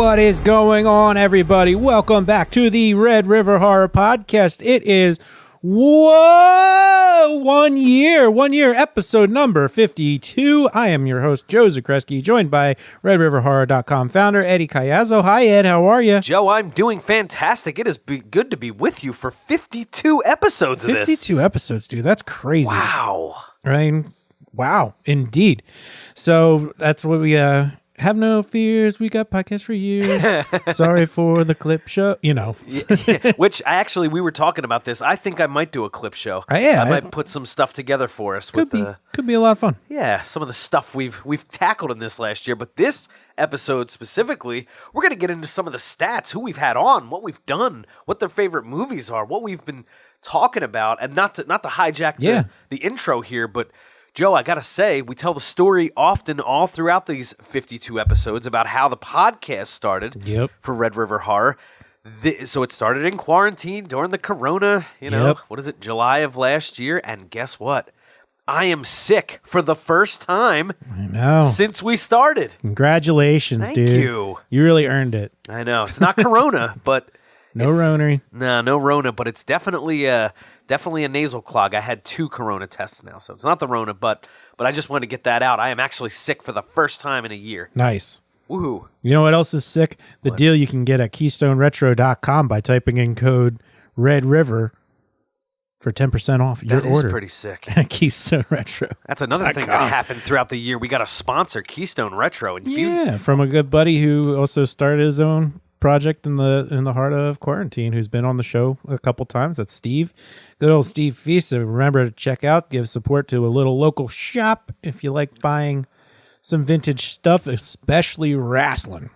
What is going on, everybody? Welcome back to the Red River Horror Podcast. It is, one year, episode number 52. I am your host, Joe Zakrzewski, joined by RedRiverHorror.com founder, Eddie Caiazzo. Hi, Ed. How are you? Joe, I'm doing fantastic. It is good to be with you for 52 episodes of this. 52 episodes, dude. That's crazy. Wow. Right? Wow, indeed. So that's what we have no fears. We got podcasts for years. Sorry for the clip show. You know, Which we were talking about this. I think I might do a clip show. Yeah, I might put some stuff together for us. Could be a lot of fun. Yeah, some of the stuff we've tackled in this last year. But this episode specifically, we're going to get into some of the stats, who we've had on, what we've done, what their favorite movies are, what we've been talking about, and not to hijack the intro here, but Joe, I gotta say, we tell the story often all throughout these 52 episodes about how the podcast started for Red River Horror. So it started in quarantine during the corona, what is it, July of last year? And guess what? I am sick for the first time since we started. Congratulations, Thank dude. you. You really earned it. I know. It's not corona, but... No Rona. No Rona, but it's definitely a nasal clog. I had 2 corona tests now, so it's not the Rona, but I just wanted to get that out. I am actually sick for the first time in a year. Nice. Woohoo. You know what else is sick? The deal you can get at KeystoneRetro.com by typing in code Red River for 10% off your order. That is pretty sick. Keystone Retro. That's another thing that happened throughout the year. We got a sponsor, Keystone Retro. And from a good buddy who also started his own project in the heart of quarantine, who's been on the show a couple times. That's Steve, good old Steve Feast. So remember to check out, give support to a little local shop if you like buying some vintage stuff, especially wrestling.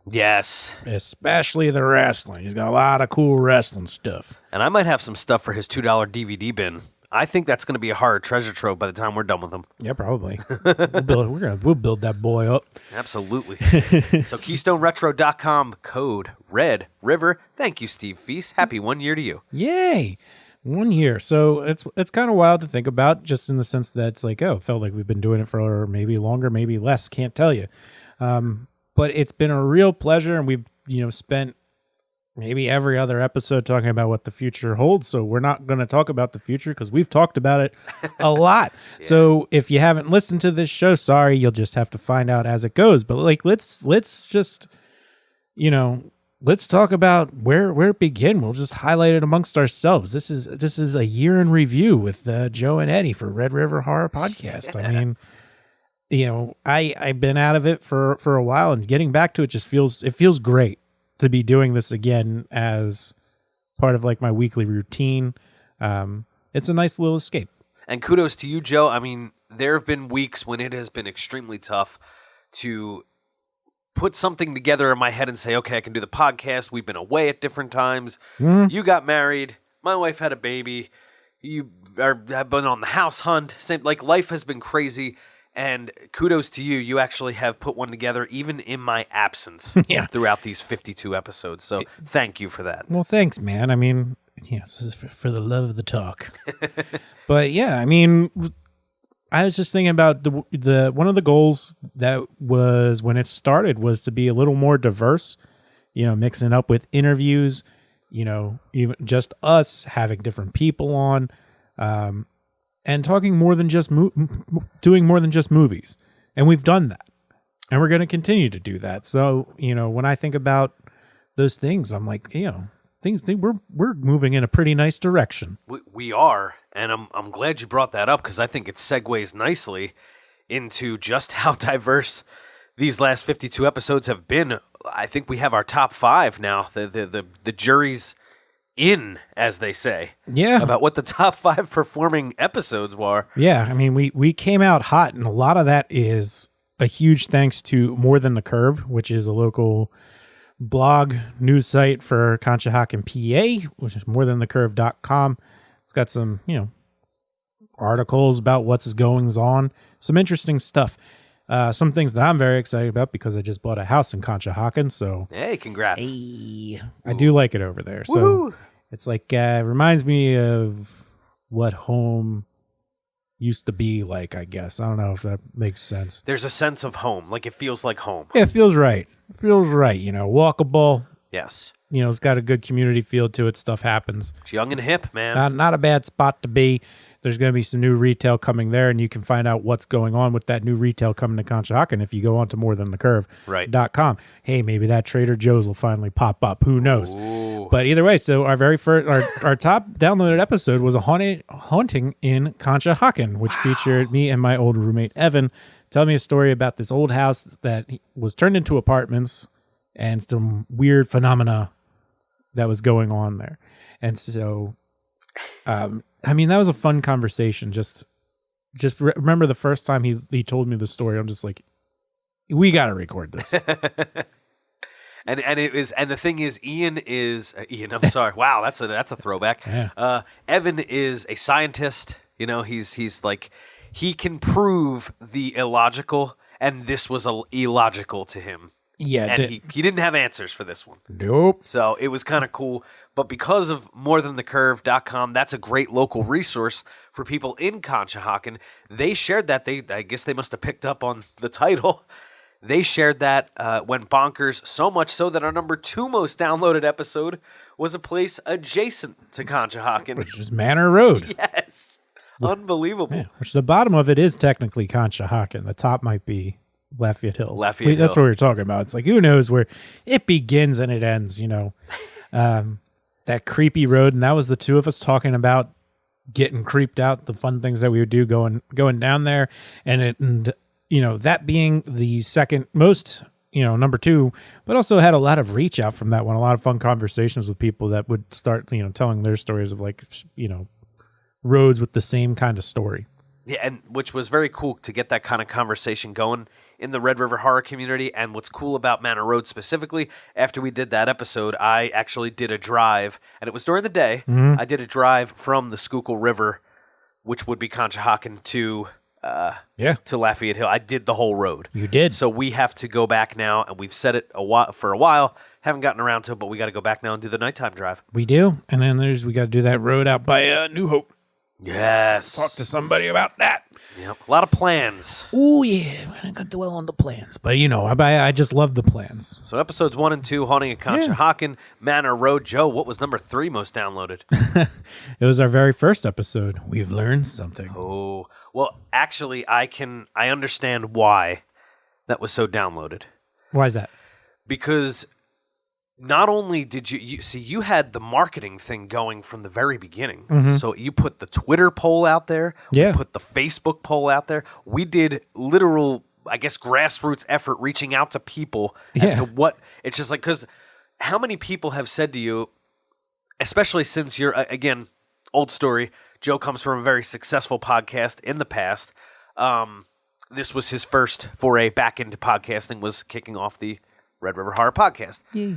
Yes, especially the wrestling. He's got a lot of cool wrestling stuff, and I might have some stuff for his $2 DVD bin. I think that's going to be a horror treasure trove by the time we're done with them. Yeah, probably. We'll build that boy up. Absolutely. So KeystoneRetro.com, code Red River. Thank you, Steve Feast. Happy 1 year to you. Yay. 1 year. So it's kind of wild to think about, just in the sense that it's like, it felt like we've been doing it for maybe longer, maybe less. Can't tell you. But it's been a real pleasure, and we've spent maybe every other episode talking about what the future holds. So we're not going to talk about the future because we've talked about it a lot. Yeah. So if you haven't listened to this show, sorry, you'll just have to find out as it goes. But let's just, let's talk about where it began. We'll just highlight it amongst ourselves. This is a year in review with Joe and Eddie for Red River Horror Podcast. I mean, I've been out of it for a while, and getting back to it just feels great to be doing this again as part of my weekly routine. It's a nice little escape. And kudos to you, Joe. I mean, there have been weeks when it has been extremely tough to put something together in my head and say, okay, I can do the podcast. We've been away at different times. Mm. You got married. My wife had a baby. You have been on the house hunt. Life has been crazy. And kudos to you. You actually have put one together even in my absence throughout these 52 episodes. So thank you for that. Well, thanks, man. I mean, this is for the love of the talk. But yeah, I mean, I was just thinking about the one of the goals that was when it started was to be a little more diverse, mixing up with interviews, even just us having different people on, and talking more than just doing more than just movies. And we've done that. And we're going to continue to do that. So, when I think about those things, I'm like, we're moving in a pretty nice direction. We are. And I'm glad you brought that up, because I think it segues nicely into just how diverse these last 52 episodes have been. I think we have our top 5 now. The jury's in, as they say, about what the top 5 performing episodes were. Yeah, I mean, we came out hot, and a lot of that is a huge thanks to More Than the Curve, which is a local blog news site for Conshohocken, PA, which is morethanthecurve.com. It's got some, articles about what's goings on, some interesting stuff. Some things that I'm very excited about because I just bought a house in Conshohocken. So hey, congrats! Hey, I do like it over there. So it's reminds me of what home used to be like, I guess. I don't know if that makes sense. There's a sense of home. Like, it feels like home. Yeah, it feels right. It feels right, walkable. Yes. It's got a good community feel to it. Stuff happens. It's young and hip, man. Not a bad spot to be. There's going to be some new retail coming there, and you can find out what's going on with that new retail coming to Conshohocken if you go on to morethanthecurve.com. Hey, maybe that Trader Joe's will finally pop up. Who knows? Ooh. But either way, so our very first, our top downloaded episode was a haunting in Conshohocken, which featured me and my old roommate Evan telling me a story about this old house that was turned into apartments and some weird phenomena that was going on there. And so, that was a fun conversation. Just remember the first time he told me the story, I'm just like, we got to record this. and the thing is, Ian. I'm sorry. Wow, that's a throwback. Yeah. Evan is a scientist. He's like, he can prove the illogical, and this was illogical to him. Yeah, and he didn't have answers for this one. Nope. So it was kind of cool. But because of morethanthecurve.com, that's a great local resource for people in Conshohocken. They shared that. I guess they must have picked up on the title. They shared that, went bonkers, so much so that our number 2 most downloaded episode was a place adjacent to Conshohocken. Which is Manor Road. Yes. Unbelievable. Yeah, which the bottom of it is technically Conshohocken. The top might be Lafayette Hill. That's Hill. what we were talking about. It's like, who knows where it begins and it ends, that creepy road. And that was the two of us talking about getting creeped out, the fun things that we would do going down there. And that being the second most, number 2, but also had a lot of reach out from that one. A lot of fun conversations with people that would start, telling their stories of roads with the same kind of story. Yeah, and which was very cool to get that kind of conversation going in the Red River horror community. And what's cool about Manor Road specifically, after we did that episode, I actually did a drive, and it was during the day. Mm-hmm. I did a drive from the Schuylkill River, which would be Conshohocken, to Lafayette Hill. I did the whole road. You did. So we have to go back now, and we've said it for a while. Haven't gotten around to it, but we got to go back now and do the nighttime drive. We do. And then we got to do that road out by New Hope. Yes. Talk to somebody about that. Yep. A lot of plans. Oh, yeah. We're going to dwell on the plans. But, I just love the plans. So episodes 1 and 2, Haunting at Conshohocken, Manor Road. Joe, what was number 3 most downloaded? It was our very first episode. We've learned something. Oh, well, actually, I understand why that was so downloaded. Why is that? Because not only did you had the marketing thing going from the very beginning. Mm-hmm. So you put the Twitter poll out there. Yeah. We put the Facebook poll out there. We did literal, I guess, grassroots effort reaching out to people as to what, it's just like, because how many people have said to you, especially since you're, again, old story, Joe comes from a very successful podcast in the past. This was his first foray back into podcasting, was kicking off the Red River Horror Podcast. Yeah.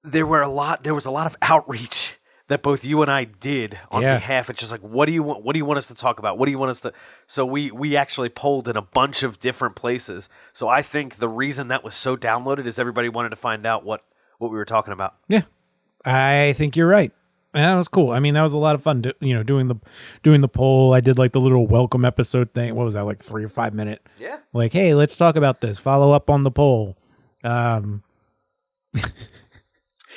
There was a lot of outreach that both you and I did on behalf. It's just like, what do you want us to talk about? What do you want us to? So we actually polled in a bunch of different places. So I think the reason that was so downloaded is everybody wanted to find out what we were talking about. Yeah, I think you're right. And that was cool. I mean, that was a lot of fun. Doing the poll. I did like the little welcome episode thing. What was that, like 3 or 5 minute? Yeah. Like, hey, let's talk about this. Follow up on the poll.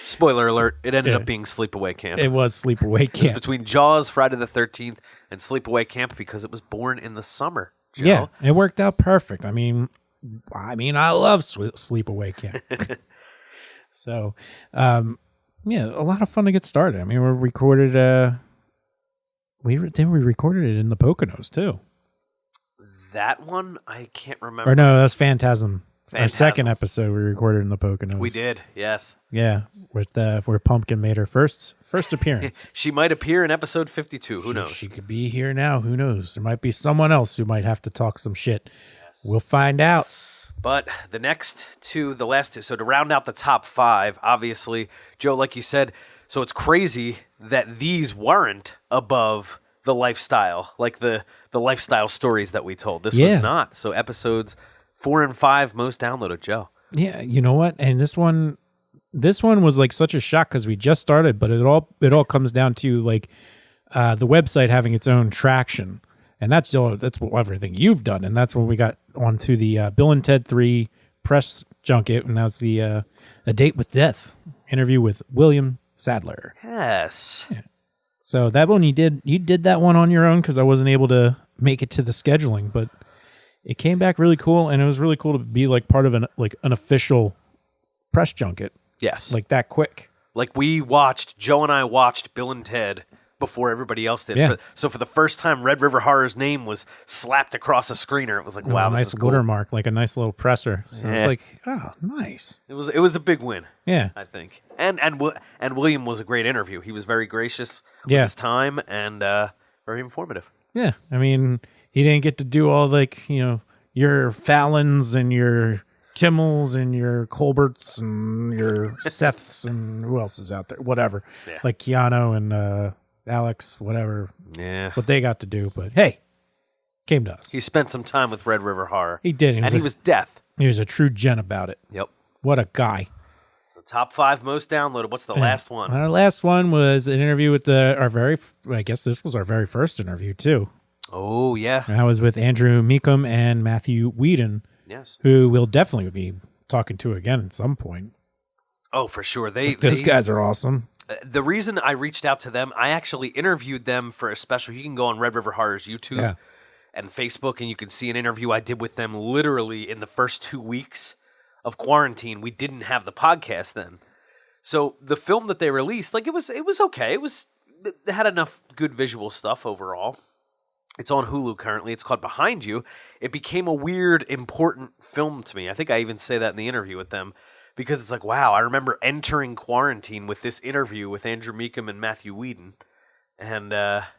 Spoiler alert, it ended up being Sleepaway Camp. It was Sleepaway Camp. It was between Jaws, Friday the 13th, and Sleepaway Camp because it was born in the summer, Joe. Yeah, it worked out perfect. I mean, I love Sleepaway Camp. So, a lot of fun to get started. I mean, we recorded we recorded it in the Poconos too. That one, I can't remember. Or no, that's Phantasm. Our second episode we recorded in the Poconos. We did, yes. Yeah, with where Pumpkin made her first appearance. She might appear in episode 52. Who knows? She could be here now. Who knows? There might be someone else who might have to talk some shit. Yes. We'll find out. But the last two, so to round out the top 5, obviously, Joe, like you said, so it's crazy that these weren't above the lifestyle, like the lifestyle stories that we told. This was not. So episodes 4 and 5 most downloaded, Joe. Yeah, you know what? And this one was like such a shock because we just started, but it all comes down to like the website having its own traction. And that's everything you've done. And that's when we got onto the Bill and Ted 3 press junket. And that's the A Date with Death interview with William Sadler. Yes. Yeah. So that one you did that one on your own because I wasn't able to make it to the scheduling, but it came back really cool, and it was really cool to be like part of an official press junket. Yes. Like that quick. Like Joe and I watched Bill and Ted before everybody else did. Yeah. So for the first time, Red River Horror's name was slapped across a screener. It was like, wow, this nice is cool. watermark, like a nice little presser. So Yeah. it's like, oh, nice. It was a big win. Yeah. I think. And William was a great interview. He was very gracious with Yeah. his time and very informative. Yeah. I mean, he didn't get to do all your Fallons and your Kimmels and your Colberts and your Seths and who else is out there? Whatever. Yeah. Like Keanu and Alex, whatever. Yeah. What they got to do. But hey, came to us. He spent some time with Red River Horror. He did. He was deaf. He was a true gen about it. Yep. What a guy. So top 5 most downloaded. What's the last one? Our last one was an interview with I guess this was our very first interview too. Oh, yeah. And I was with Andrew Meekum and Matthew Whedon, Yes. who we'll definitely be talking to again at some point. Oh, for sure. Those guys are awesome. The reason I reached out to them, I actually interviewed them for a special. You can go on Red River Horror's YouTube and Facebook, and you can see an interview I did with them literally in the first 2 weeks of quarantine. We didn't have the podcast then. So the film that they released, it was okay. It had enough good visual stuff overall. It's on Hulu currently. It's called Behind You. It became a weird, important film to me. I think I even say that in the interview with them because it's like, wow, I remember entering quarantine with this interview with Andrew Meekum and Matthew Whedon. And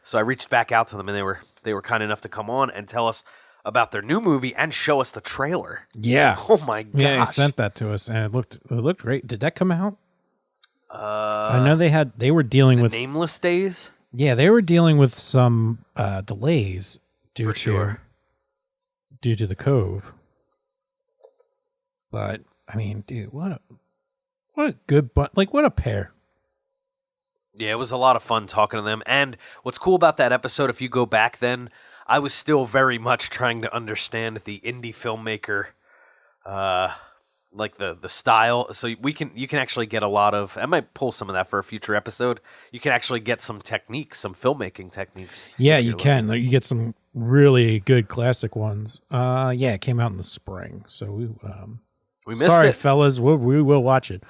so I reached back out to them, and they were kind enough to come on and tell us about their new movie and show us the trailer. Yeah. Oh, my gosh. Yeah, he sent that to us, and it looked great. Did that come out? I know they were dealing with Nameless Days. Yeah, they were dealing with some delays due to the Cove. But I mean, dude, what a good what a pair. Yeah, it was a lot of fun talking to them. And what's cool about that episode, if you go back then, I was still very much trying to understand the indie filmmaker, the style. So you can actually get a lot of. I might pull some of that for a future episode. You can actually get some techniques, some filmmaking techniques. Yeah, you can. You get some really good classic ones. Yeah, it came out in the spring, so we missed it. Sorry, fellas, we will watch it.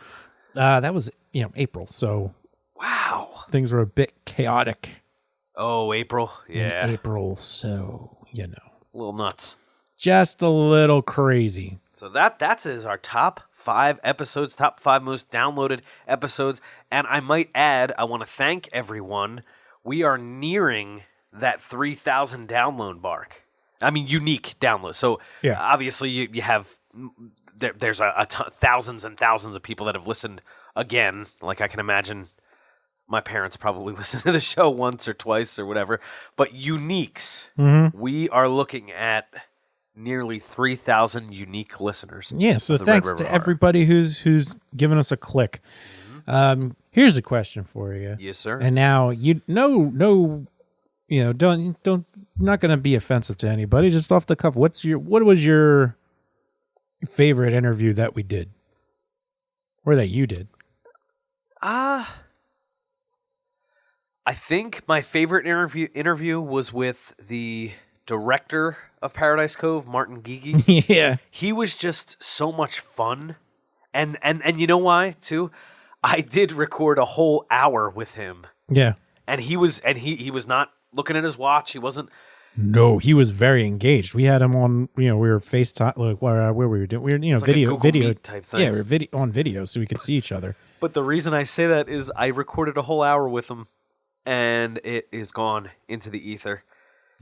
That was April, so wow, things were a bit chaotic. Oh, April, yeah, in April, so a little nuts, just a little crazy. So that is our top 5 episodes, top 5 most downloaded episodes. And I might add, I want to thank everyone. We are nearing that 3,000 download mark. I mean, unique downloads. So obviously you have, there's thousands and thousands of people that have listened again. Like I can imagine my parents probably listened to the show once or twice or whatever. But uniques, we are looking at nearly 3,000 unique listeners. Yeah, so thanks to everybody who's given us a click. Here's a question for you. Yes, sir. And now don't not going to be offensive to anybody. Just off the cuff, what was your favorite interview that we did, or that you did? I think my favorite interview was with the director of Paradise Cove, Martin Gigi. Yeah. He was just so much fun. And you know why, too? I did record a whole hour with him. Yeah. And he was not looking at his watch. He wasn't. No, he was very engaged. We had him on, we were FaceTime, where we were doing, like video type thing. Yeah, we were on video so we could see each other. But the reason I say that is I recorded a whole hour with him, and it is gone into the ether.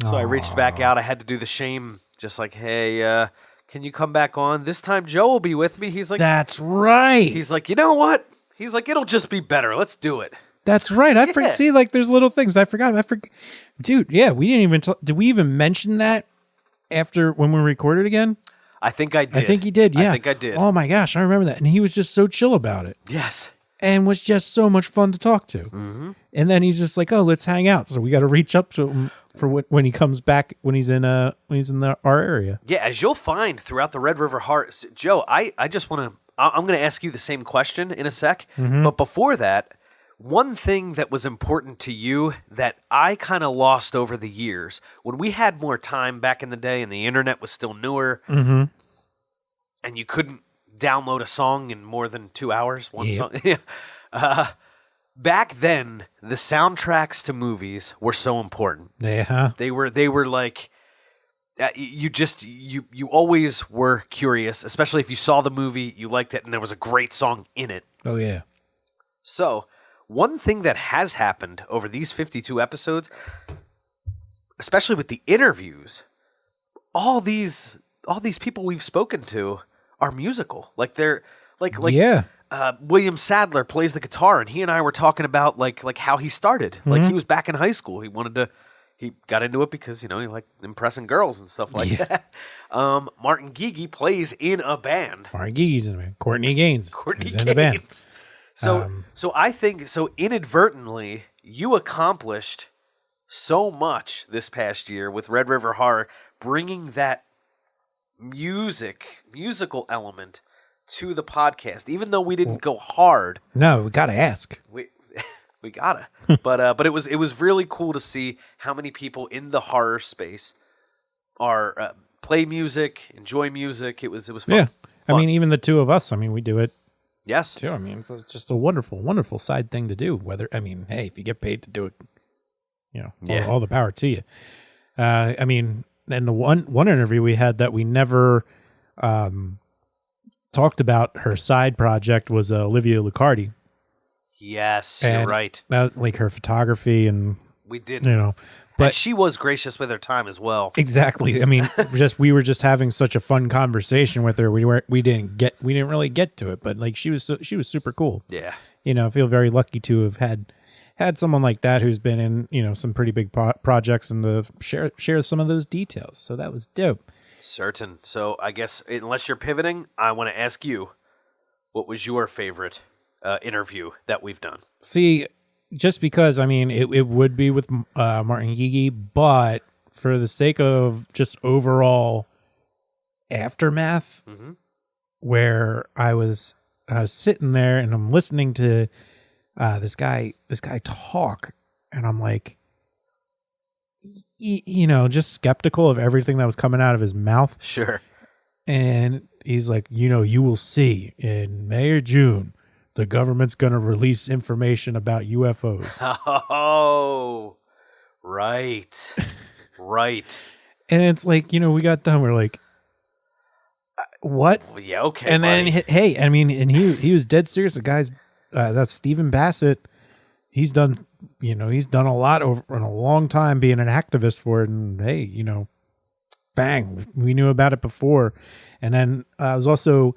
So I reached back out. I had to do the shame, just like, hey, can you come back on? This time Joe will be with me. He's like, that's right. He's like, you know what? He's like, it'll just be better. Let's do it. That's right. I see, there's little things I forgot. Dude, yeah, we didn't even did we even mention that after when we recorded again? I think I did. I think he did, yeah. I think I did. Oh my gosh, I remember that. And he was just so chill about it. Yes. and was just so much fun to talk to. Mm-hmm. And then he's just like, "Oh, let's hang out." So we got to reach up to him for when he comes back when he's in our area. Yeah, as you'll find throughout the Red River Heart, Joe. I just want to. I'm going to ask you the same question in a sec, but before that, one thing that was important to you that I kind of lost over the years when we had more time back in the day and the internet was still newer, and you couldn't download a song in more than 2 hours. One song. Back then, the soundtracks to movies were so important. Yeah, they were like. You always were curious, especially if you saw the movie, you liked it, and there was a great song in it. Oh, yeah. So, one thing that has happened over these 52 episodes, especially with the interviews, all these people we've spoken to are musical. Like they're like yeah. William Sadler plays the guitar, and he and I were talking about like how he started. Like he was back in high school. He got into it because, he liked impressing girls and stuff like that. Martin Gigi plays in a band. Martin Gigi's in a band. Courtney Gaines is in a band. So I think, inadvertently, you accomplished so much this past year with Red River Horror, bringing that musical element to the podcast. Even though we didn't go hard. No, we got to ask. We gotta, but it was really cool to see how many people in the horror space are play music, enjoy music. It was fun. Yeah, fun. I mean, even the two of us. I mean, we do it. Yes, too. I mean, it's just a wonderful side thing to do. Hey, if you get paid to do it, all the power to you. I mean, and the one interview we had that we never talked about, her side project was Olivia Lucardi. Yes, you're right. Like her photography, and we did, but and she was gracious with her time as well. Exactly. I mean, we were just having such a fun conversation with her. We didn't really get to it, but like she was super cool. Yeah. I feel very lucky to have had someone like that who's been in some pretty big projects and to share some of those details. So that was dope. Certain. So I guess unless you're pivoting, I want to ask you, what was your favorite interview that we've done? See, just because, I mean, it would be with Martin Gigi, but for the sake of just overall aftermath, where I was sitting there and I'm listening to this guy talk, and I'm like, just skeptical of everything that was coming out of his mouth. Sure. And he's like, you will see in May or June, the government's going to release information about UFOs. Oh, right. Right. And it's like, we got done. We're like, what? Well, yeah, okay. And buddy. then, hey, I mean, and he was dead serious. The guy's, that's Stephen Bassett. He's done a lot over in a long time being an activist for it. And hey, bang, we knew about it before. And then I was also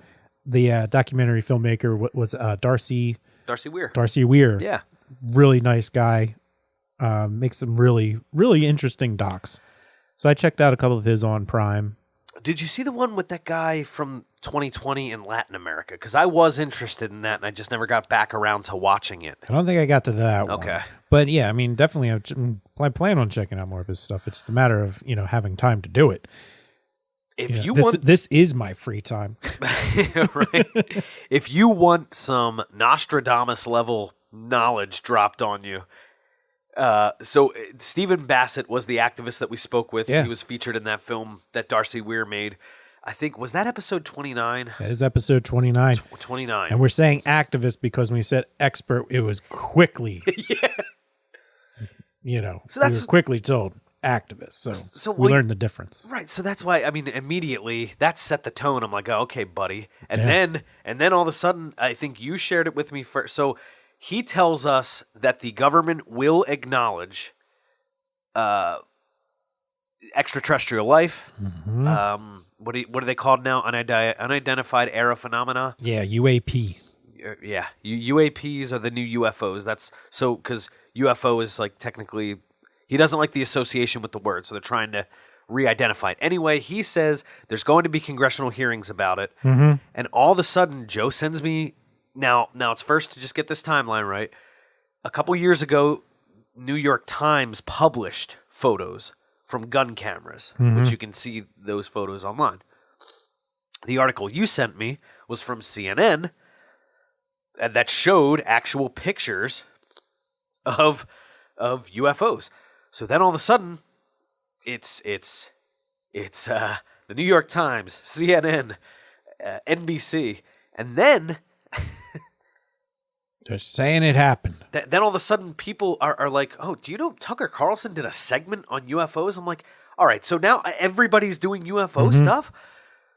the documentary filmmaker was Darcy Weir. Darcy Weir. Yeah. Really nice guy. Makes some really, really interesting docs. So I checked out a couple of his on Prime. Did you see the one with that guy from 2020 in Latin America? Because I was interested in that, and I just never got back around to watching it. I don't think I got to that one. Okay. But yeah, I mean, definitely I plan on checking out more of his stuff. It's just a matter of, having time to do it. This is my free time. Right. If you want some Nostradamus level knowledge dropped on you, so Stephen Bassett was the activist that we spoke with. Yeah. He was featured in that film that Darcy Weir made. I think, was that episode 29? That is episode 29. 29. And we're saying activist because when we said expert, it was quickly. Yeah. So we were quickly told activist. So we learned the difference. Right. So that's why, I mean, immediately that set the tone. I'm like, oh, okay, buddy. And then all of a sudden, I think you shared it with me first. So he tells us that the government will acknowledge extraterrestrial life. Mm-hmm. What are they called now? Unidentified aerial phenomena. Yeah, UAP. Yeah, UAPs are the new UFOs. That's so because UFO is like technically he doesn't like the association with the word, so they're trying to re-identify it. Anyway, he says there's going to be congressional hearings about it, and all of a sudden Joe sends me Now it's first to just get this timeline right. A couple years ago, New York Times published photos from gun cameras, which you can see those photos online. The article you sent me was from CNN that showed actual pictures of UFOs. So then all of a sudden, it's the New York Times, CNN, NBC, and then they're saying it happened. Then all of a sudden, people are like, "Oh, do you know Tucker Carlson did a segment on UFOs?" I'm like, "All right, so now everybody's doing UFO stuff."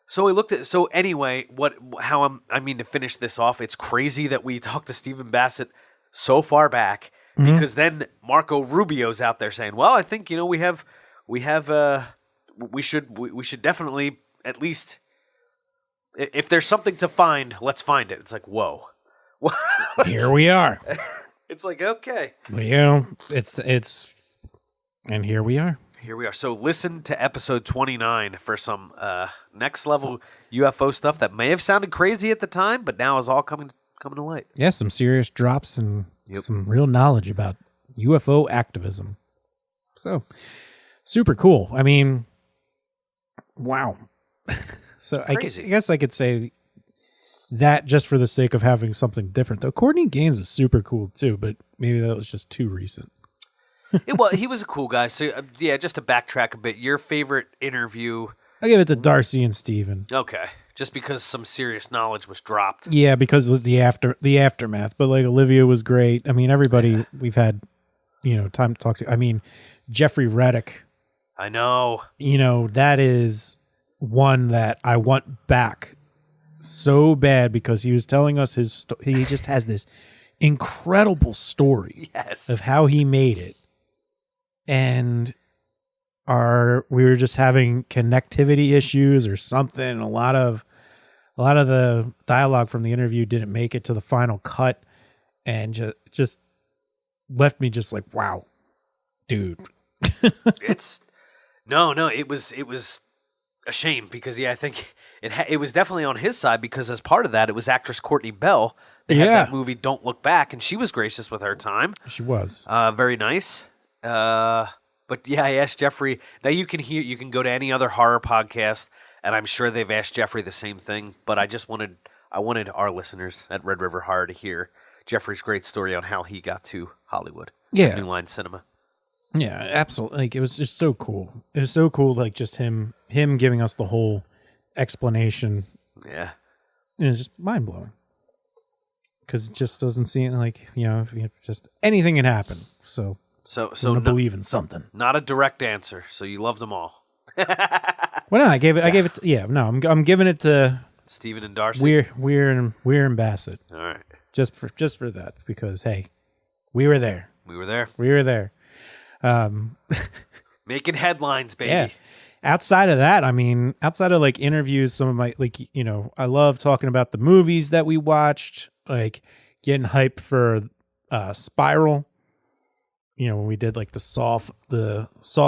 So I looked at. So anyway, I mean to finish this off. It's crazy that we talked to Stephen Bassett so far back because then Marco Rubio's out there saying, "Well, I think we should definitely at least if there's something to find, let's find it." It's like, whoa. Here we are. It's like, okay. Well, and here we are. Here we are. So listen to episode 29 for some next level UFO stuff that may have sounded crazy at the time, but now is all coming to light. Yeah, some serious drops and some real knowledge about UFO activism. So, super cool. I mean, wow. So I guess I could say that just for the sake of having something different. Though Courtney Gaines was super cool too, but maybe that was just too recent. He was a cool guy. So yeah, just to backtrack a bit, your favorite interview? I give it to Darcy and Steven. Okay, just because some serious knowledge was dropped. Yeah, because of the aftermath. But like Olivia was great. I mean, everybody we've had, time to talk to. I mean, Jeffrey Reddick. I know. That is one that I want back so bad because he was telling us he just has this incredible story of how he made it. And we were just having connectivity issues or something. A lot of the dialogue from the interview didn't make it to the final cut and just left me just like, wow, dude. It was a shame because I think it was definitely on his side because as part of that, it was actress Courtney Bell. They had that movie Don't Look Back, and she was gracious with her time. She was. Very nice. But yeah, I asked Jeffrey. Now you can go to any other horror podcast, and I'm sure they've asked Jeffrey the same thing. But I wanted our listeners at Red River Horror to hear Jeffrey's great story on how he got to Hollywood. Yeah, New Line Cinema. Yeah, absolutely. Like it was just so cool. It was so cool, like just him giving us the whole explanation. Yeah, and it's just mind blowing because it just doesn't seem like just anything can happen. So believe in something. Not a direct answer. So you loved them all. Well, no, I gave it. I'm giving it to Steven and Darcy. Weir and Bassett. All right, just for that because hey, we were there. We were there. Making headlines, baby. Yeah. Outside of that, I mean, outside of like interviews, some of my I love talking about the movies that we watched, like getting hyped for Spiral. When we did like the Saw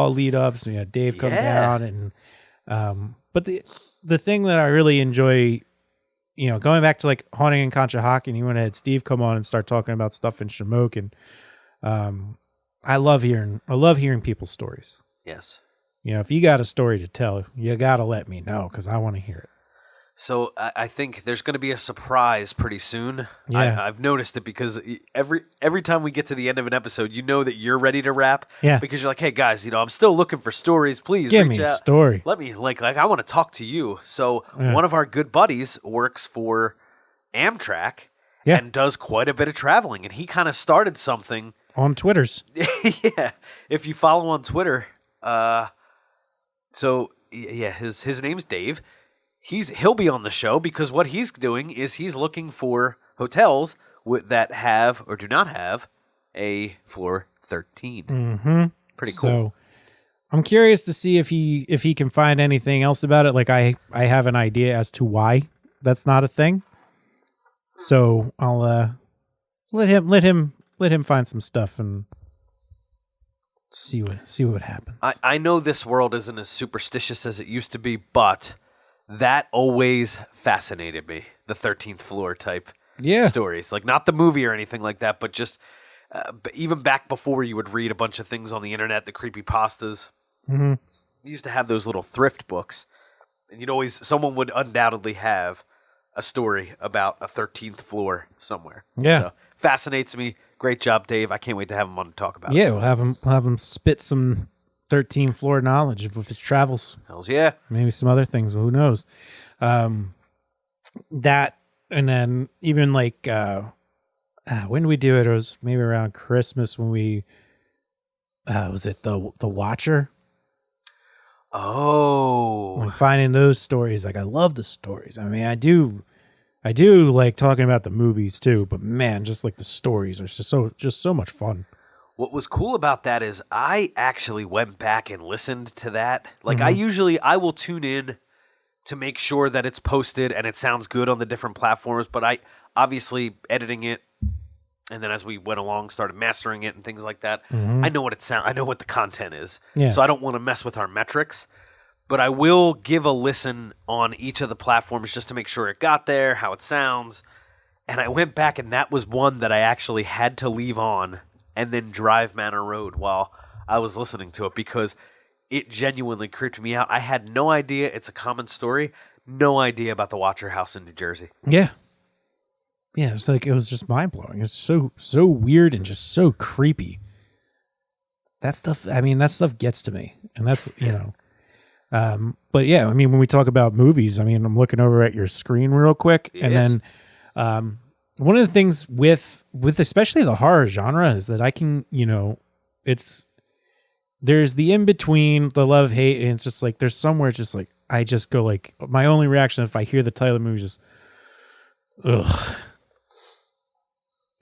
lead ups, we had Dave come down and but the thing that I really enjoy, going back to like Haunting in Conshohocken, you went ahead Steve come on and start talking about stuff in Shamokin. I love hearing people's stories. Yes. If you got a story to tell, you got to let me know because I want to hear it. So I think there's going to be a surprise pretty soon. Yeah. I've noticed it because every time we get to the end of an episode, that you're ready to wrap. Yeah. Because you're like, hey guys, I'm still looking for stories. Please give reach me out. A story. Let me like I want to talk to you. So one of our good buddies works for Amtrak and does quite a bit of traveling, and he kind of started something on Twitters. Yeah, if you follow on Twitter, his name's Dave. He'll be on the show because what he's doing is he's looking for hotels that have or do not have a floor 13. Mm-hmm. Pretty cool. So I'm curious to see if he can find anything else about it. Like I have an idea as to why that's not a thing. So I'll let him find some stuff and see what happens. I know this world isn't as superstitious as it used to be, but that always fascinated me. The 13th floor type Yeah. stories. Like, not the movie or anything like that, but just even back before you would read a bunch of things on the internet, the creepypastas. Mm-hmm. You used to have those little thrift books, and someone would undoubtedly have a story about a 13th floor somewhere. Yeah. So, fascinates me. Great job, Dave. I can't wait to have him on to talk about it. Yeah, we'll have him spit some 13th floor knowledge of his travels. Hells yeah. Maybe some other things. Who knows? That, and then even like when did we do it? It was maybe around Christmas when we was it the Watcher? Oh, Like finding those stories. Like, I love the stories. I mean, I do like talking about the movies too, but man, just like the stories are just so much fun. what was cool about that is I actually went back and listened to that. Like, I will tune in to make sure that it's posted and it sounds good on the different platforms, but I obviously editing it, and then as we went along started mastering it and things like that. I know what I know what the content is. Yeah. So I don't want to mess with our metrics, but I will give a listen on each of the platforms just to make sure it got there, how it sounds. And I went back, and that was one that I actually had to leave on and then drive Manor Road while I was listening to it, because it genuinely creeped me out. I had no idea it's a common story, no idea about the Watcher House in New Jersey. Yeah. Yeah, it's like, it was just mind blowing. It's so weird and just so creepy. That stuff gets to me. And that's, but yeah, I mean, when we talk about movies, I mean, I'm looking over at your screen real quick. Yes. And then one of the things with especially the horror genre is that I can, there's the in between, the love hate, and it's just like there's somewhere it's just like I just go like, my only reaction if I hear the title of the movie is just ugh.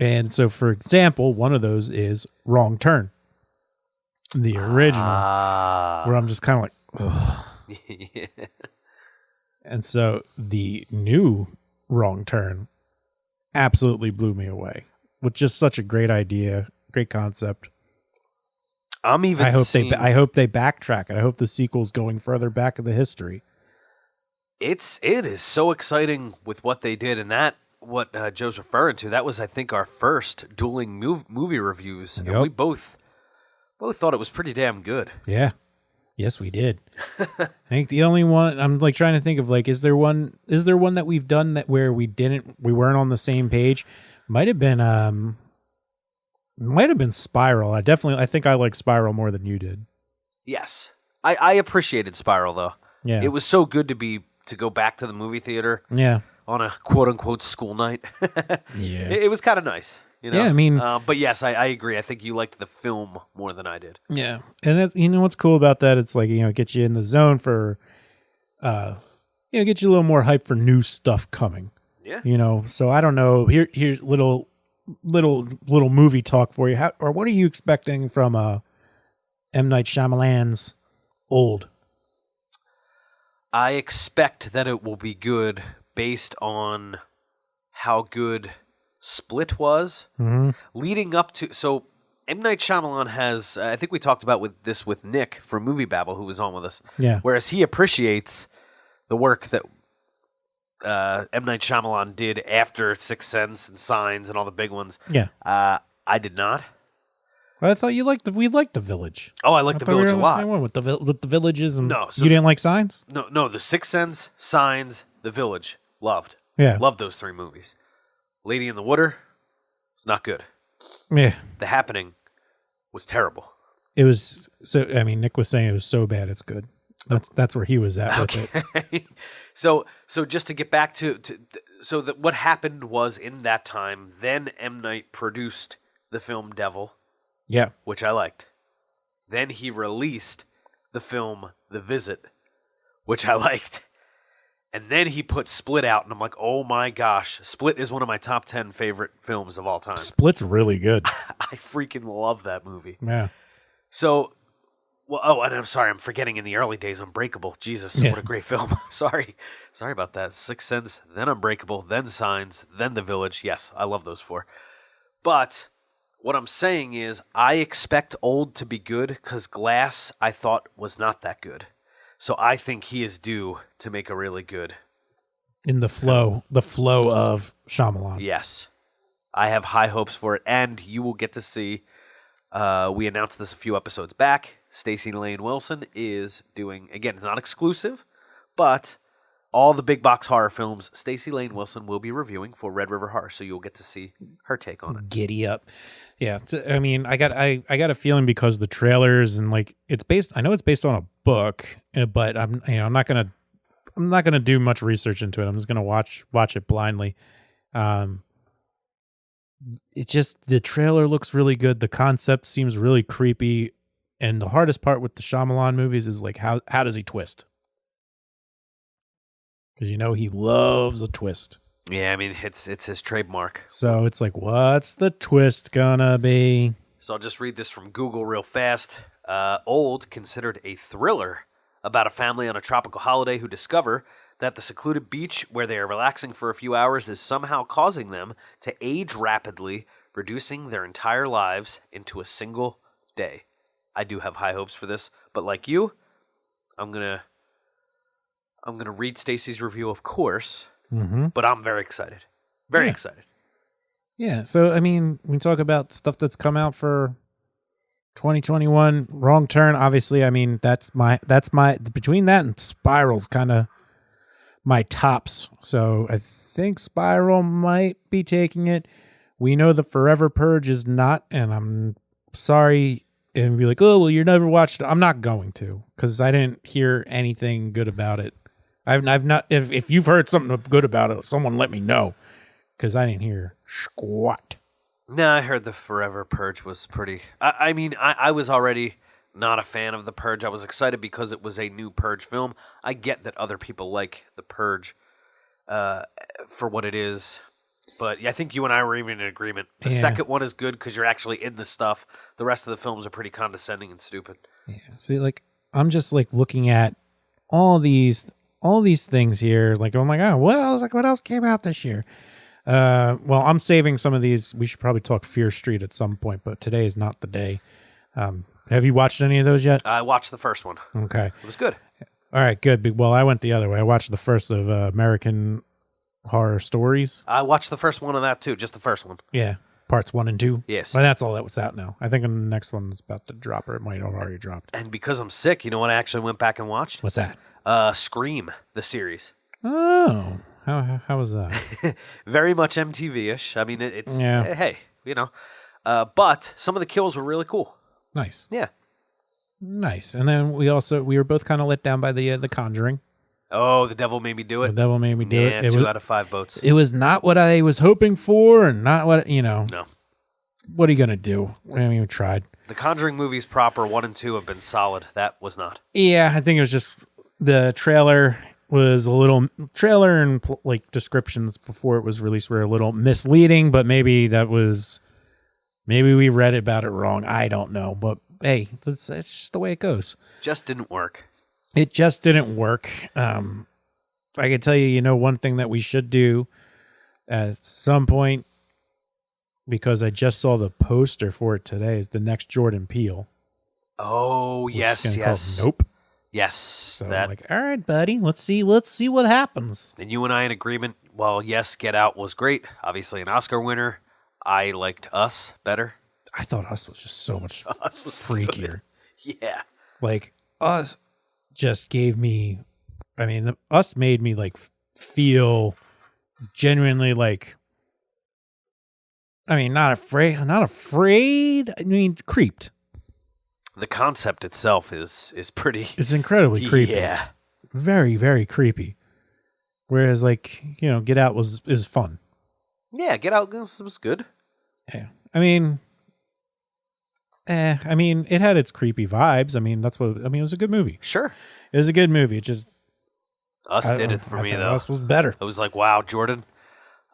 And so, for example, one of those is Wrong Turn, the original, where I'm just kind of like ugh. Yeah. And so the new Wrong Turn absolutely blew me away with just such a great idea, great concept. I hope they backtrack it. I hope the sequel's going further back in the history. It is so exciting with what they did, and that what Joe's referring to. That was, I think, our first dueling movie reviews, and we both thought it was pretty damn good. Yeah, yes, we did. I think the only one I'm like trying to think of, like, is there one that we've done that where we weren't on the same page? Might have been Spiral. I think I like Spiral more than you did. Yes, I appreciated Spiral though. Yeah, it was so good to go back to the movie theater. Yeah, on a quote unquote school night. Yeah, it was kind of nice. Yeah, I mean, but yes, I agree. I think you liked the film more than I did. Yeah, and you know what's cool about that? It's like, it gets you in the zone for, get you a little more hype for new stuff coming. Yeah. So I don't know. Here's little movie talk for you. What are you expecting from M. Night Shyamalan's Old? I expect that it will be good based on how good Split was leading up to. So M. Night Shyamalan has, I think we talked about with Nick from Movie Babble, who was on with us. Yeah. Whereas he appreciates the work that M. Night Shyamalan did after Sixth Sense and Signs and all the big ones. Yeah. I did not. I thought we liked The Village. Oh, I liked The Village a lot. With the Villages and no, so you didn't like Signs? No, The Sixth Sense, Signs, The Village, loved. Yeah, loved those three movies. Lady in the Water was not good. Yeah, The Happening was terrible. It was so. I mean, Nick was saying it was so bad it's good. That's where he was at with it. So just to get back to what happened was in that time, then M. Night produced the film Devil. Yeah. Which I liked. Then he released the film The Visit, which I liked. And then he put Split out, and I'm like, oh my gosh. Split is one of my top 10 favorite films of all time. Split's really good. I freaking love that movie. Yeah. So, and I'm sorry, I'm forgetting in the early days, Unbreakable. Jesus, What a great film. Sorry about that. Sixth Sense, then Unbreakable, then Signs, then The Village. Yes, I love those four. But what I'm saying is I expect Old to be good because Glass I thought was not that good. So I think he is due to make a really good in the flow of Shyamalan. Yes. I have high hopes for it, and you will get to see, we announced this a few episodes back, Stacey Lane Wilson is doing, again, it's not exclusive, but all the big box horror films, Stacey Lane Wilson will be reviewing for Red River Horror, so you'll get to see her take on it. Giddy up. Yeah, I mean, I got a feeling because the trailers and like I know it's based on a book, but I'm not going to do much research into it. I'm just going to watch it blindly. It's just the trailer looks really good. The concept seems really creepy, and the hardest part with the Shyamalan movies is like how does he twist? Because he loves a twist. Yeah, I mean, it's his trademark. So it's like, what's the twist gonna be? So I'll just read this from Google real fast. Old, considered a thriller about a family on a tropical holiday who discover that the secluded beach where they are relaxing for a few hours is somehow causing them to age rapidly, reducing their entire lives into a single day. I do have high hopes for this, but like you, I'm gonna read Stacey's review, of course, but I'm very excited. Very excited. Yeah, so, I mean, we talk about stuff that's come out for 2021. Wrong Turn, obviously, I mean, that's my, between that and Spiral's kind of my tops. So I think Spiral might be taking it. We know the Forever Purge is not, and I'm sorry, and be like, oh, well, you never watched it. I'm not going to, because I didn't hear anything good about it. I've not. If you've heard something good about it, someone let me know, because I didn't hear squat. No, I heard the Forever Purge was pretty. I mean, I was already not a fan of the Purge. I was excited because it was a new Purge film. I get that other people like the Purge for what it is, but I think you and I were even in agreement. The second one is good because you're actually in the stuff. The rest of the films are pretty condescending and stupid. Yeah. See, like I'm just like looking at all these things here. Like I'm like, oh, what else came out this year? Well, I'm saving some of these. We should probably talk Fear Street at some point, but today is not the day. Have you watched any of those yet? I watched the first one. Okay. It was good. All right, good. Well, I went the other way. I watched the first of American Horror Stories. I watched the first one of that too, just the first one. Yeah, parts 1 and 2. Yes. Well, that's all that was out now. I think the next one's about to drop, or it might have already dropped. And because I'm sick, you know what I actually went back and watched? What's that? Scream, the series. Oh, how was that? Very much MTV-ish. I mean, it's hey, but some of the kills were really cool. Nice. Yeah. Nice. And then we were both kind of let down by the Conjuring. Oh, The Devil Made Me Do It. The Devil Made Me Do It. Yeah, 2 out of 5 votes. It was not what I was hoping for, and not what No. What are you gonna do? I mean, we tried. The Conjuring movies proper 1 and 2 have been solid. That was not. Yeah, I think it was just the trailer was a little and like descriptions before it was released were a little misleading, but maybe we read about it wrong. I don't know, but hey, it's just the way it goes. Just didn't work. It just didn't work. I can tell you, one thing that we should do at some point, because I just saw the poster for it today, is the next Jordan Peele. Oh, yes. Nope. Yes. So like, all right, buddy, let's see what happens. And you and I in agreement. Well, yes, Get Out was great. Obviously an Oscar winner. I liked Us better. I thought Us was just so much Us was freakier. Good. Yeah. Like Us just gave me, Us made me like feel genuinely like, not afraid. Creeped. The concept itself is pretty. It's incredibly creepy. Yeah. Very, very creepy. Whereas like, Get Out is fun. Yeah, Get Out was good. Yeah. It had its creepy vibes. It was a good movie. Sure. It was a good movie. It just Us did it for me though. Us was better. I was like, wow, Jordan,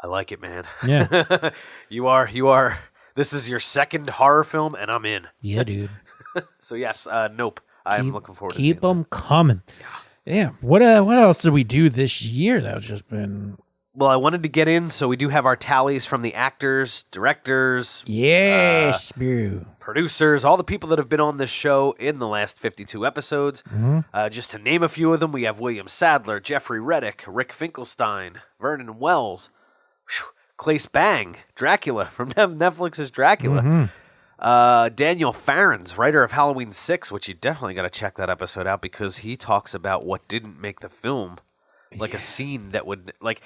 I like it, man. Yeah. You are. This is your second horror film, and I'm in. Yeah, dude. So yes, Nope. I'm looking forward to keep seeing them coming. Yeah. What else did we do this year? That's just been Well, I wanted to get in, so we do have our tallies from the actors, directors, Yes, bro. producers, all the people that have been on this show in the last 52 episodes. Just to name a few of them, we have William Sadler, Jeffrey Reddick, Rick Finkelstein, Vernon Wells, Claes Bang, Dracula from Netflix's Dracula. Daniel Farrens, writer of Halloween 6, which you definitely got to check that episode out because he talks about what didn't make the film. Like a scene that would, like,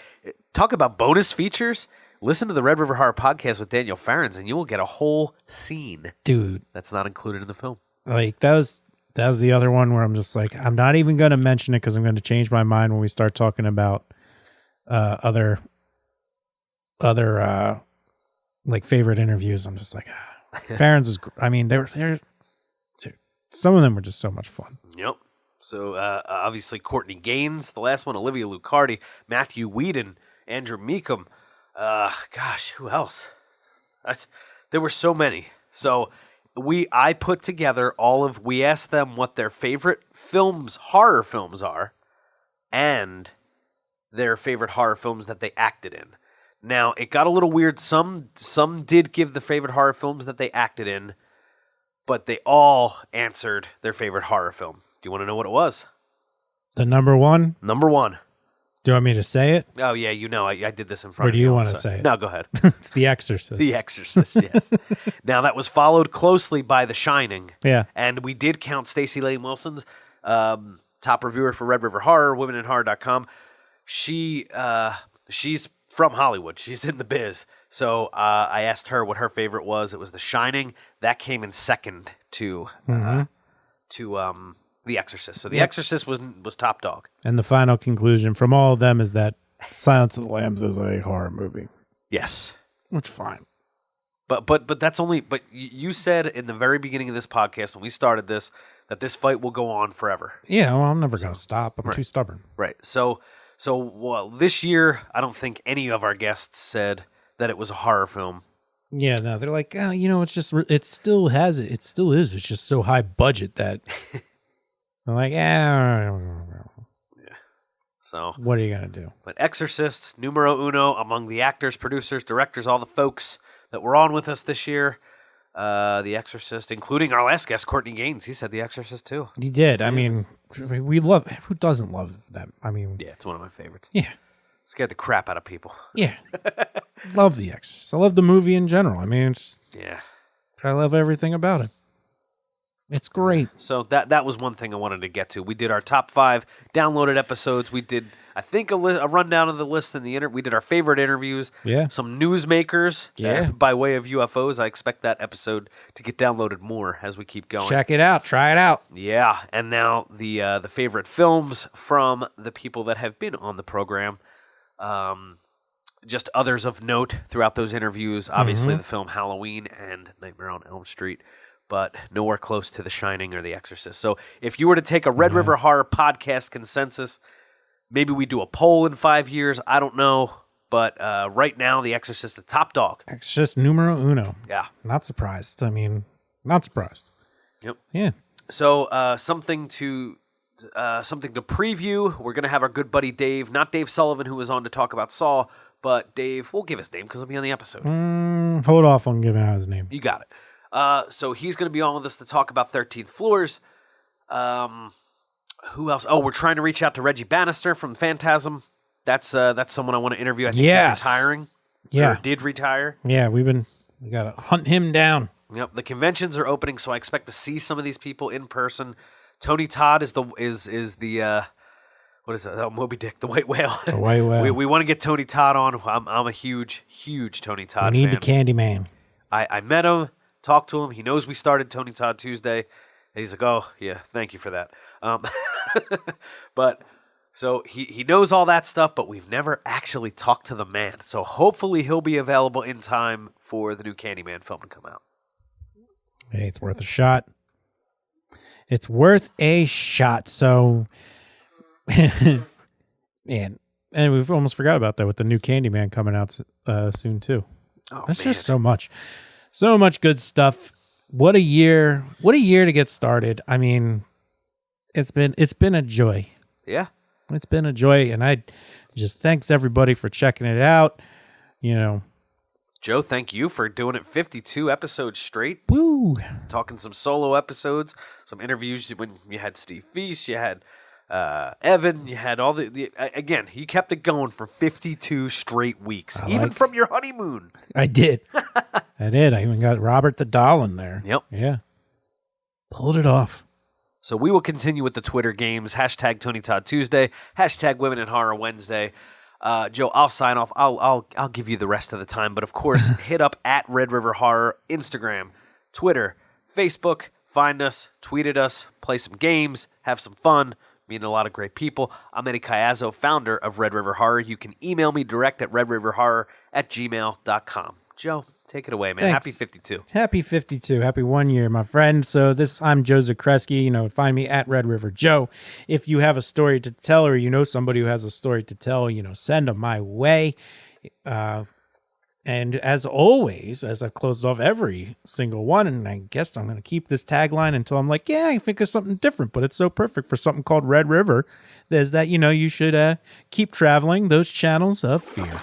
talk about bonus features. Listen to the Red River Horror podcast with Daniel Farrens, and you will get a whole scene, dude, that's not included in the film. Like that was the other one where I'm just like, I'm not even going to mention it because I'm going to change my mind when we start talking about other like favorite interviews. I'm just like, Farrens was. I mean, they're some of them were just so much fun. Yep. So, obviously, Courtney Gaines, the last one, Olivia Lucardi, Matthew Whedon, Andrew Meekum. Gosh, who else? There were so many. So, I put together we asked them what their favorite horror films are, and their favorite horror films that they acted in. Now, it got a little weird. Some did give the favorite horror films that they acted in, but they all answered their favorite horror film. Do you want to know what it was? The number one? Number one. Do you want me to say it? Oh, yeah, I did this in front or of you. Or do you want to say it? No, go ahead. It's The Exorcist. The Exorcist, yes. Now, that was followed closely by The Shining. Yeah. And we did count Stacey Lane Wilson's top reviewer for Red River Horror, womeninhorror.com. She's from Hollywood. She's in the biz. So I asked her what her favorite was. It was The Shining. That came in second to The Exorcist. So The Exorcist was top dog. And the final conclusion from all of them is that Silence of the Lambs is a horror movie. Yes. Which fine. But that's only. But you said in the very beginning of this podcast when we started this that this fight will go on forever. Yeah, well, I'm never going to stop. I'm too stubborn. Right. So this year, I don't think any of our guests said that it was a horror film. Yeah, no, they're like, oh, it's just, it still has it. It still is. It's just so high budget that I'm like, yeah. So what are you going to do? But Exorcist, numero uno, among the actors, producers, directors, all the folks that were on with us this year. The Exorcist, including our last guest, Courtney Gaines. He said The Exorcist too. He did. I mean, we love. Who doesn't love that? I mean, yeah, it's one of my favorites. Yeah, scared the crap out of people. Yeah, love The Exorcist. I love the movie in general. I mean, I love everything about it. It's great. So that was one thing I wanted to get to. We did our top 5 downloaded episodes. We did, I think, a rundown of the list in the we did our favorite interviews. Yeah. Some newsmakers. Yeah. By way of UFOs. I expect that episode to get downloaded more as we keep going. Check it out. Try it out. Yeah. And now the favorite films from the people that have been on the program. Just others of note throughout those interviews. Obviously, the film Halloween and Nightmare on Elm Street. But nowhere close to The Shining or The Exorcist. So if you were to take a Red River Horror podcast consensus, maybe we do a poll in 5 years. I don't know. But right now, The Exorcist is the top dog. Exorcist numero uno. Yeah. Not surprised. I mean, not surprised. Yep. Yeah. So something to preview. We're going to have our good buddy Dave, not Dave Sullivan, who was on to talk about Saw, but Dave, we'll give his name because he'll be on the episode. Hold off on giving out his name. You got it. So he's going to be on with us to talk about 13th Floors. Who else? Oh, we're trying to reach out to Reggie Bannister from Phantasm. That's someone I want to interview. I think he's retiring. Yeah. Or did retire. Yeah, we got to hunt him down. Yep. The conventions are opening, so I expect to see some of these people in person. Tony Todd is the what is it? Oh, Moby Dick, the white whale. The white whale. we want to get Tony Todd on. I'm a huge Tony Todd fan. We need the Candyman. I met him. Talked to him. He knows we started Tony Todd Tuesday. And he's like, oh, yeah, thank you for that. But so he knows all that stuff, but we've never actually talked to the man. So hopefully he'll be available in time for the new Candyman film to come out. Hey, it's worth a shot. It's worth a shot. So, and we've almost forgot about that with the new Candyman coming out soon too. Oh, There's just so much good stuff. What a year to get started. I mean, it's been a joy. Yeah. It's been a joy, and Just thanks everybody for checking it out. You know, Joe, thank you for doing it 52 episodes straight. woo. Talking some solo episodes, some interviews when you had Steve Feast, you had Evan, you had all again, you kept it going for 52 straight weeks, even from your honeymoon. I did. I did. I even got Robert the Doll in there. Yep. Yeah. Pulled it off. So we will continue with the Twitter games. Hashtag Tony Todd Tuesday. Hashtag Women in Horror Wednesday. Joe, I'll sign off. I'll give you the rest of the time. But of course, hit up at Red River Horror, Instagram, Twitter, Facebook. Find us, tweet at us, play some games, have some fun. Meeting a lot of great people. I'm Eddie Caiazzo, founder of Red River Horror. You can email me direct at redriverhorror@gmail.com. Joe, take it away, man. Thanks. Happy 52. Happy 52. Happy 1 year, my friend. So I'm Joe Zakrzewski. You know, find me at Red River Joe. If you have a story to tell or you know somebody who has a story to tell, you know, send them my way. And as always, as I've closed off every single one, and I guess I'm going to keep this tagline until I'm like, yeah, I think of something different, but it's so perfect for something called Red River, is that, you know, you should keep traveling those channels of fear.